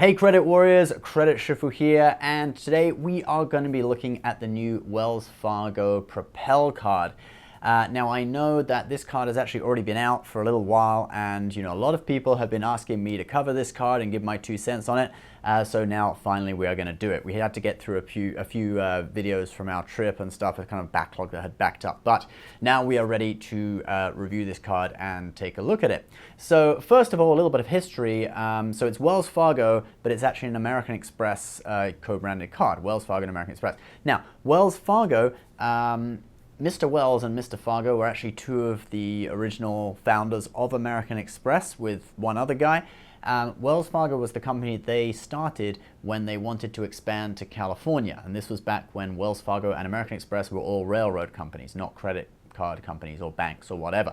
Hey Credit Warriors, Credit Shifu here, and today we are going to be looking at the new Wells Fargo Propel card. Now I know that this card has actually already been out for a little while, and a lot of people have been asking me to cover this card and give my 2 cents on it. So now finally we are going to do it. We had to get through a few videos from our trip and stuff, a kind of backlog that had backed up, but now we are ready to review this card and take a look at it. So first of all, a little bit of history. So it's Wells Fargo, but it's actually an American Express co-branded card, Wells Fargo and American Express. Now, Wells Fargo, Mr. Wells and Mr. Fargo were actually two of the original founders of American Express with one other guy. Wells Fargo was the company they started when they wanted to expand to California, and this was back when Wells Fargo and American Express were all railroad companies, not credit card companies or banks or whatever.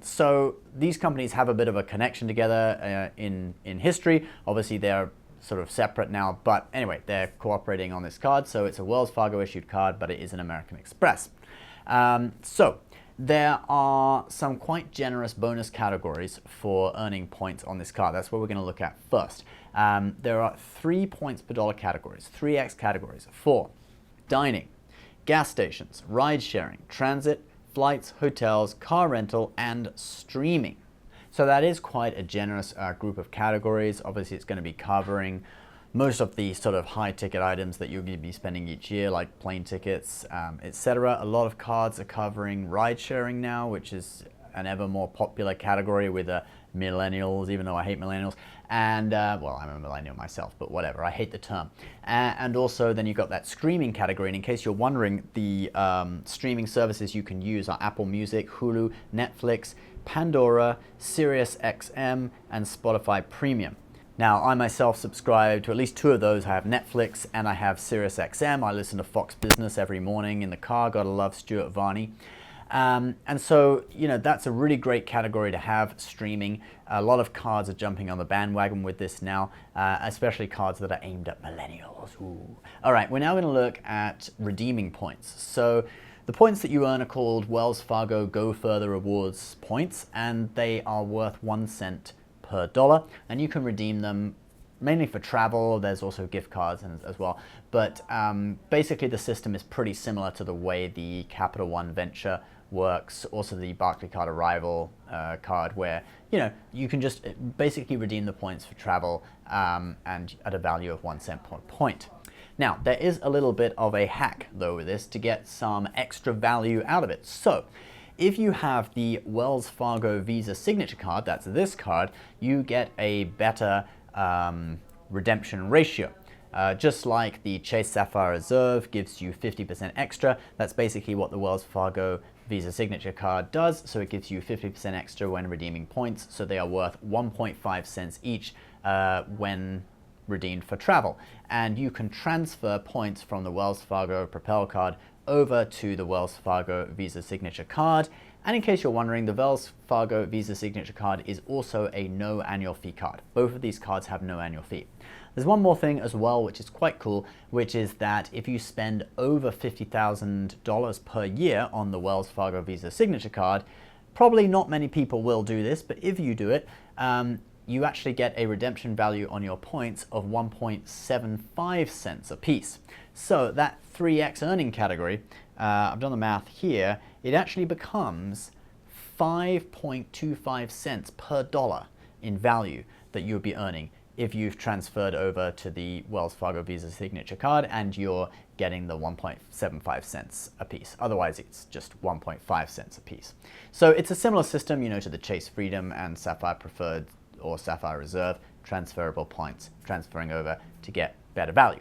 So these companies have a bit of a connection together in history. Obviously they're sort of separate now, but anyway, they're cooperating on this card, so it's a Wells Fargo issued card, but it is an American Express. So there are some quite generous bonus categories for earning points on this card. That's what we're going to look at first. There are 3 points per dollar categories, 3x categories for dining, gas stations, ride sharing, transit, flights, hotels, car rental, and streaming. So that is quite a generous group of categories. Obviously, it's going to be covering most of the sort of high ticket items that you're going to be spending each year, like plane tickets, etc. A lot of cards are covering ride sharing now, which is an ever more popular category with millennials, even though I hate millennials. And well, I'm a millennial myself, but whatever, I hate the term. And also then you've got that streaming category, and in case you're wondering, the streaming services you can use are Apple Music, Hulu, Netflix, Pandora, Sirius XM, and Spotify Premium. Now, I myself subscribe to at least 2 of those. I have Netflix and I have Sirius XM. I listen to Fox Business every morning in the car. Gotta love Stuart Varney. And so, that's a really great category to have, streaming. A lot of cards are jumping on the bandwagon with this now, especially cards that are aimed at millennials. Ooh. All right, we're now going to look at redeeming points. So the points that you earn are called Wells Fargo Go Further Rewards points, and they are worth 1 cent per dollar, and you can redeem them mainly for travel. There's also gift cards as well, but basically the system is pretty similar to the way the Capital One Venture works, also the Barclaycard Arrival card, where you can just basically redeem the points for travel and at a value of 1 cent per point. Now, there is a little bit of a hack though with this to get some extra value out of it. So if you have the Wells Fargo Visa Signature card, that's this card, you get a better redemption ratio. Just like the Chase Sapphire Reserve gives you 50% extra, that's basically what the Wells Fargo Visa Signature card does. So it gives you 50% extra when redeeming points, so they are worth 1.5 cents each when redeemed for travel. And you can transfer points from the Wells Fargo Propel card over to the Wells Fargo Visa Signature card. And in case you're wondering, the Wells Fargo Visa Signature card is also a no annual fee card. Both of these cards have no annual fee. There's one more thing as well, which is quite cool, which is that if you spend over $50,000 per year on the Wells Fargo Visa Signature card, probably not many people will do this, but if you do it, you actually get a redemption value on your points of 1.75 cents a piece. So that 3x earning category, I've done the math here, it actually becomes 5.25 cents per dollar in value that you'll be earning if you've transferred over to the Wells Fargo Visa Signature card and you're getting the 1.75 cents a piece. Otherwise, it's just 1.5 cents a piece. So it's a similar system, to the Chase Freedom and Sapphire Preferred or Sapphire Reserve, transferable points, transferring over to get better value.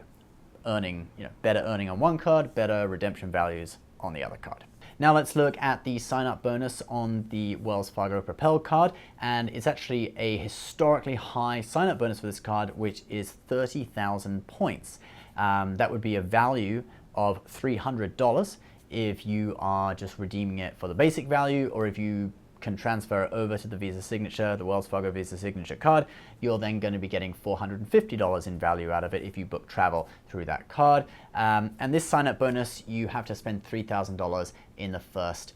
Earning, better earning on one card, better redemption values on the other card. Now let's look at the sign-up bonus on the Wells Fargo Propel card, and it's actually a historically high sign-up bonus for this card, which is 30,000 points. That would be a value of $300 if you are just redeeming it for the basic value, or if you can transfer over to the Visa Signature, the Wells Fargo Visa Signature card, you're then going to be getting $450 in value out of it if you book travel through that card. And this sign-up bonus, you have to spend $3,000 in the first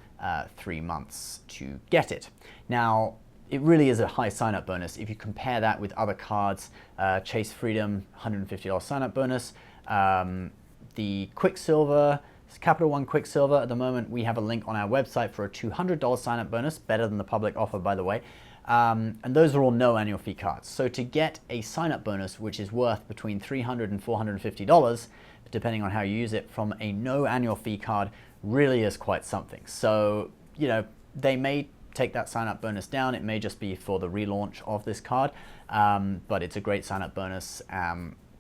3 months to get it. Now, it really is a high sign-up bonus. If you compare that with other cards, Chase Freedom, $150 sign-up bonus, the Quicksilver, Capital One Quicksilver, at the moment we have a link on our website for a $200 sign-up bonus, better than the public offer, by the way. And those are all no annual fee cards. So to get a sign-up bonus, which is worth between $300 and $450, depending on how you use it, from a no annual fee card really is quite something. So, you know, they may take that sign-up bonus down. It may just be for the relaunch of this card, but it's a great sign-up bonus.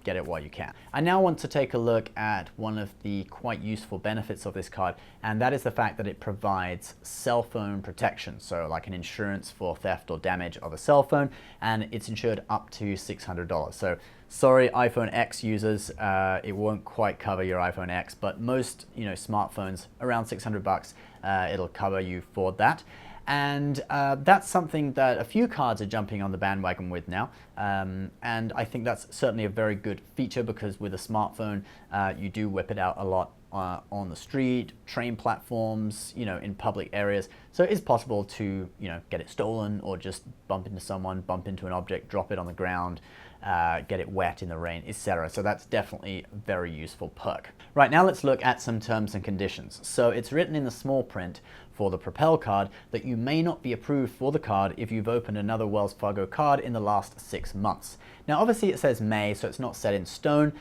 Get it while you can. I now want to take a look at one of the quite useful benefits of this card, and that is the fact that it provides cell phone protection. So like an insurance for theft or damage of a cell phone, and it's insured up to $600. So sorry, iPhone X users, it won't quite cover your iPhone X, but most, you know, smartphones around 600 bucks, it'll cover you for that. And that's something that a few cards are jumping on the bandwagon with now. And I think that's certainly a very good feature, because with a smartphone, you do whip it out a lot on the street, train platforms, you know, in public areas. So it is possible to, you know, get it stolen, or just bump into someone, bump into an object, drop it on the ground, get it wet in the rain, etc. So that's definitely a very useful perk. Right, now let's look at some terms and conditions. So it's written in the small print for the Propel card that you may not be approved for the card if you've opened another Wells Fargo card in the last 6 months. Now obviously it says may, so it's not set in stone.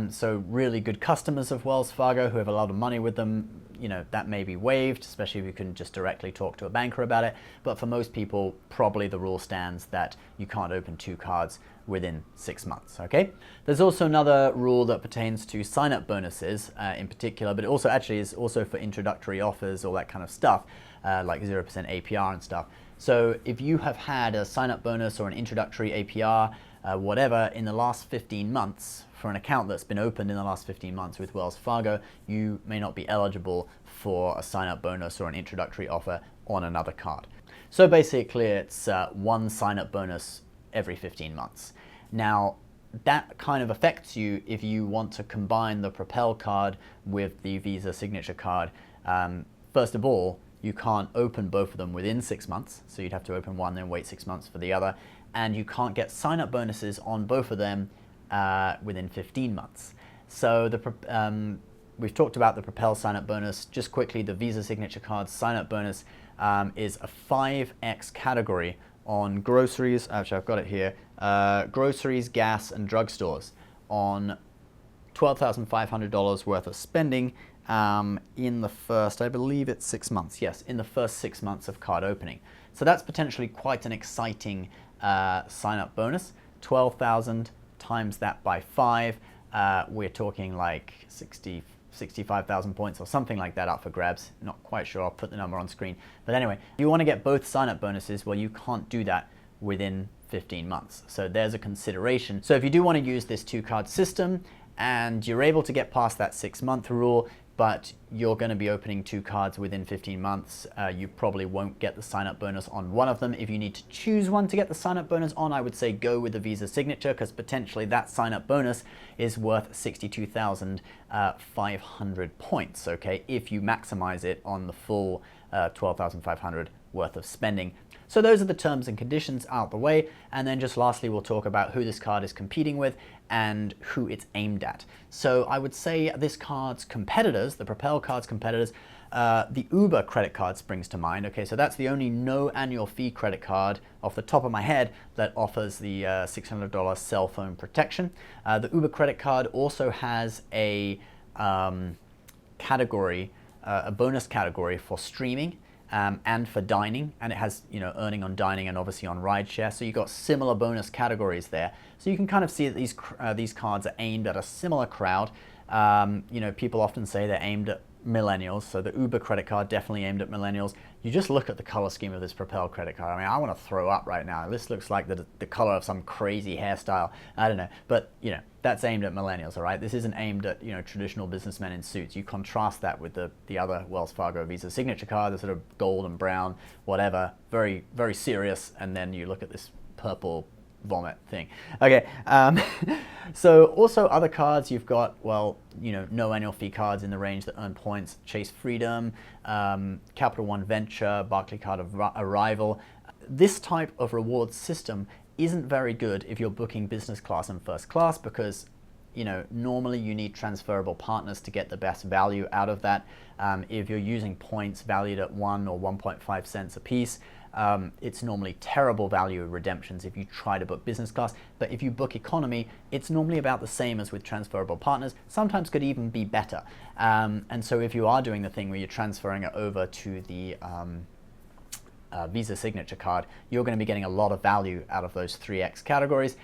So really good customers of Wells Fargo who have a lot of money with them, you know, that may be waived, especially if you can just directly talk to a banker about it. But for most people, probably the rule stands that you can't open 2 cards within 6 months, okay? There's also another rule that pertains to sign-up bonuses in particular, but it also actually is also for introductory offers, all that kind of stuff, like 0% APR and stuff. So if you have had a sign-up bonus or an introductory APR, whatever, in the last 15 months, for an account that's been opened in the last 15 months with Wells Fargo, you may not be eligible for a sign-up bonus or an introductory offer on another card. So basically it's one sign-up bonus every 15 months. Now that kind of affects you if you want to combine the Propel card with the Visa Signature card. First of all, you can't open both of them within 6 months, so you'd have to open one then wait 6 months for the other, and you can't get sign-up bonuses on both of them within 15 months. So we've talked about the Propel sign-up bonus. Just quickly, the Visa Signature card sign-up bonus is a 5x category on groceries, actually I've got it here, groceries, gas and drugstores on $12,500 worth of spending in the first, I believe it's 6 months, yes, in the first 6 months of card opening. So that's potentially quite an exciting sign-up bonus. 12,000 times that by 5, we're talking like 65,000 points or something like that up for grabs. Not quite sure, I'll put the number on screen. But anyway, if you want to get both sign-up bonuses, well, you can't do that within 15 months. So there's a consideration. So if you do want to use this 2-card system and you're able to get past that 6-month rule, but you're going to be opening 2 cards within 15 months, you probably won't get the sign-up bonus on one of them. If you need to choose one to get the sign-up bonus on, I would say go with the Visa Signature, because potentially that sign-up bonus is worth 62,500 points, okay, if you maximize it on the full 12,500 worth of spending. So those are the terms and conditions out the way, and then just lastly we'll talk about who this card is competing with and who it's aimed at. So I would say this card's competitors, the Propel card's competitors, the Uber credit card springs to mind. Okay, so that's the only no annual fee credit card off the top of my head that offers the $600 cell phone protection. The Uber credit card also has a category, a bonus category for streaming and for dining, and it has, you know, earning on dining and obviously on rideshare. So you've got similar bonus categories there. So you can kind of see that these cards are aimed at a similar crowd. You know, people often say they're aimed at millennials, so the Uber credit card definitely aimed at millennials. You just look at the color scheme of this Propel credit card. I mean, I want to throw up right now. This looks like the color of some crazy hairstyle. I don't know, but you know, that's aimed at millennials, all right? This isn't aimed at, you know, traditional businessmen in suits. You contrast that with the other Wells Fargo Visa Signature card, the sort of gold and brown, whatever, very, very serious, and then you look at this purple vomit thing. Okay, so also other cards you've got, well, you know, no annual fee cards in the range that earn points: Chase Freedom, Capital One Venture, Barclaycard Arrival. this type of reward system isn't very good if you're booking business class and first class, because normally you need transferable partners to get the best value out of that. If you're using points valued at 1 or 1.5 cents a piece, it's normally terrible value redemptions if you try to book business class. But if you book economy, it's normally about the same as with transferable partners, sometimes could even be better. And so if you are doing the thing where you're transferring it over to the Visa signature card, you're going to be getting a lot of value out of those 3x categories.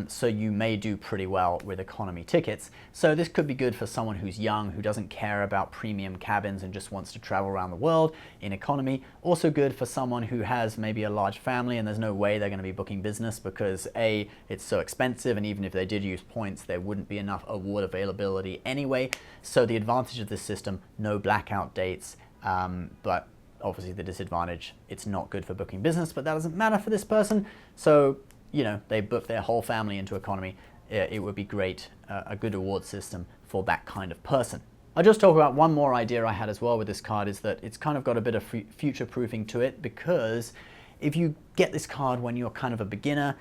So you may do pretty well with economy tickets. So this could be good for someone who's young, who doesn't care about premium cabins and just wants to travel around the world in economy. Also good for someone who has maybe a large family and there's no way they're going to be booking business because A, it's so expensive, and even if they did use points, there wouldn't be enough award availability anyway. So the advantage of this system, no blackout dates, but obviously the disadvantage, it's not good for booking business, but that doesn't matter for this person. So they book their whole family into economy. It would be great, a good award system for that kind of person. I'll just talk about one more idea I had as well with this card, is that it's kind of got a bit of future proofing to it, because if you get this card when you're kind of a beginner,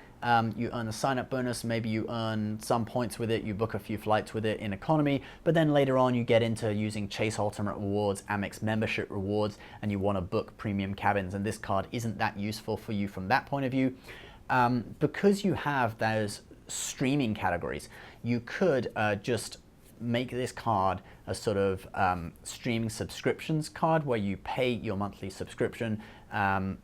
you earn a sign-up bonus, maybe you earn some points with it, you book a few flights with it in economy, but then later on you get into using Chase Ultimate Rewards, Amex membership rewards, and you want to book premium cabins, and this card isn't that useful for you from that point of view. Because you have those streaming categories, you could just make this card a sort of streaming subscriptions card where you pay your monthly subscription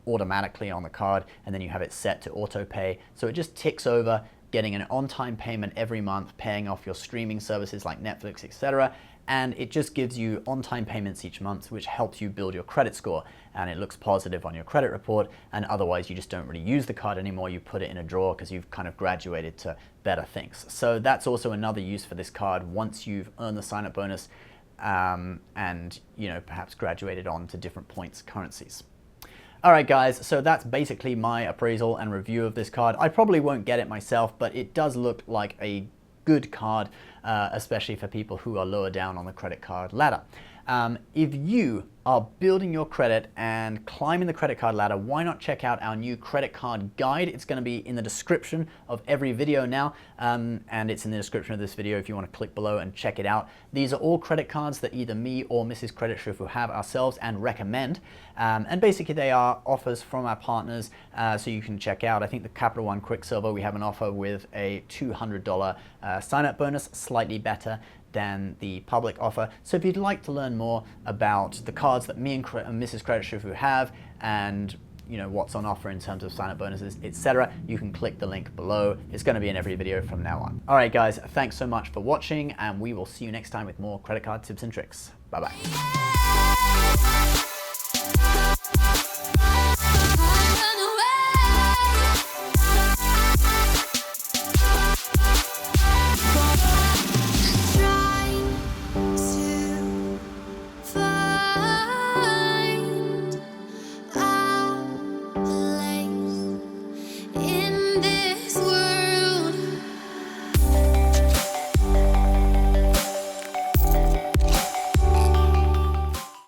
automatically on the card, and then you have it set to auto pay. So it just ticks over, getting an on-time payment every month, paying off your streaming services like Netflix, etc. And it just gives you on-time payments each month, which helps you build your credit score, and it looks positive on your credit report. And otherwise you just don't really use the card anymore, you put it in a drawer because you've kind of graduated to better things. So that's also another use for this card once you've earned the sign-up bonus and perhaps graduated on to different points currencies. All right, guys, so that's basically my appraisal and review of this card. I probably won't get it myself, but it does look like a good card, especially for people who are lower down on the credit card ladder. If you are building your credit and climbing the credit card ladder, why not check out our new credit card guide? It's going to be in the description of every video now, and it's in the description of this video if you want to click below and check it out. These are all credit cards that either me or Mrs. Credit Shufu have ourselves and recommend, and basically they are offers from our partners, so you can check out. I think the Capital One Quicksilver, we have an offer with a $200 sign-up bonus, slightly better than the public offer. So if you'd like to learn more about the cards that me and Mrs. Credit Shufu have, and what's on offer in terms of sign-up bonuses, etc., you can click the link below. It's going to be in every video from now on. All right, guys, thanks so much for watching, and we will see you next time with more credit card tips and tricks. Bye-bye.